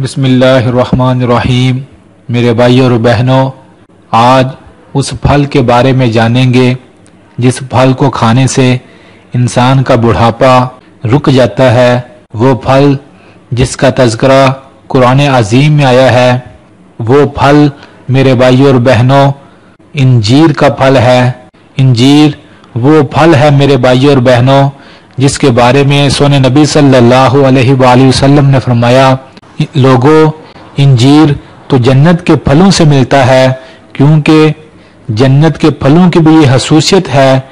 बिस्मिल्लाहिर्रहमानिर्रहीम। मेरे भाइयों और बहनों, आज उस फल के बारे में जानेंगे जिस फल को खाने से इंसान का बुढ़ापा रुक जाता है। वो फल जिसका तज़किरा कुरान अज़ीम में आया है, वो फल मेरे भाइयों और बहनों इंजीर का फल है। इंजीर वो फल है मेरे भाइयों और बहनों जिसके बारे में सोने नबी सल्लल्लाहु अलैहि वसल्लम ने फरमाया, लोगों, इंजीर तो जन्नत के फलों से मिलता है, क्योंकि जन्नत के फलों की भी ये खसूसियत है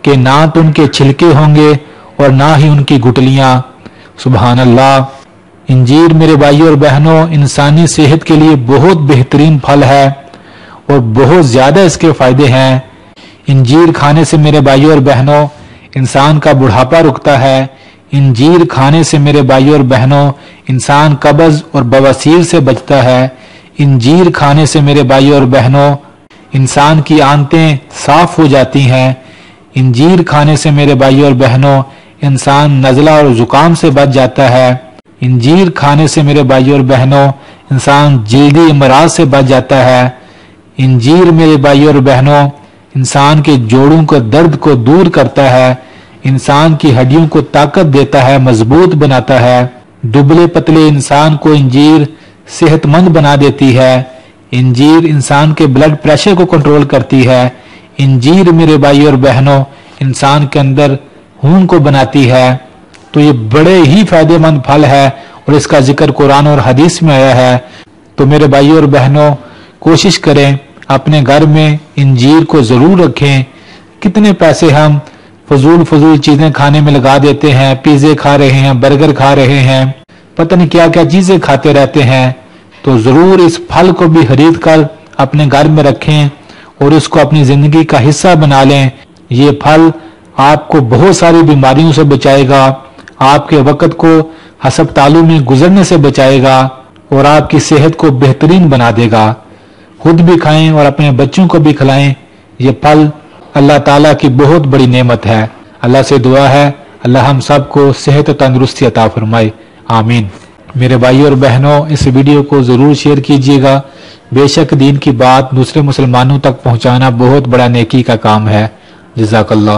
कि ना तो उनके छिलके होंगे और ना ही उनकी गुठलियां। सुभान अल्लाह। इंजीर मेरे भाइयों और बहनों इंसानी सेहत के लिए बहुत बेहतरीन फल है और बहुत ज्यादा इसके फायदे हैं। इंजीर खाने से मेरे भाइयों और बहनों इंसान का बुढ़ापा रुकता है। इंजीर खाने से मेरे भाइयों और बहनों इंसान कब्ज और बवासीर से बचता है। इंजीर खाने से मेरे भाइयों और बहनों इंसान की आंतें साफ हो जाती हैं। इंजीर खाने से मेरे भाइयों और बहनों इंसान नज़ला और जुकाम से बच जाता है। इंजीर खाने से मेरे भाइयों और बहनों इंसान जल्दी अमराज से बच जाता है। इंजीर मेरे भाइयों और बहनों इंसान के जोड़ों के दर्द को दूर करता है। इंसान की हड्डियों को ताकत देता है, मजबूत बनाता है। दुबले पतले इंसान को इंजीर सेहतमंद बना देती है। इंजीर इंसान के ब्लड प्रेशर को कंट्रोल करती है। इंजीर मेरे भाइयों और बहनों इंसान के अंदर खून को बनाती है। तो ये बड़े ही फायदेमंद फल है और इसका जिक्र कुरान और हदीस में आया है। तो मेरे भाइयों और बहनों कोशिश करें अपने घर में इंजीर को जरूर रखें। कितने पैसे हम फजूल चीजें खाने में लगा देते हैं, पिज्जे खा रहे हैं, बर्गर खा रहे हैं, पता नहीं क्या क्या चीजें खाते रहते हैं। तो जरूर इस फल को भी खरीद कर अपने घर में रखें और इसको अपनी जिंदगी का हिस्सा बना लें। ये फल आपको बहुत सारी बीमारियों से बचाएगा, आपके वक्त को अस्पतालों में गुजरने से बचाएगा और आपकी सेहत को बेहतरीन बना देगा। खुद भी खाएं और अपने बच्चों को भी खिलाएं। ये फल अल्लाह ताला की बहुत बड़ी नेमत है। अल्लाह से दुआ है अल्लाह हम सबको सेहत तंदुरुस्ती अता फरमाए, आमीन। मेरे भाइयों और बहनों इस वीडियो को जरूर शेयर कीजिएगा। बेशक दीन की बात दूसरे मुसलमानों तक पहुंचाना बहुत बड़ा नेकी का काम है। जज़ाकल्लाह।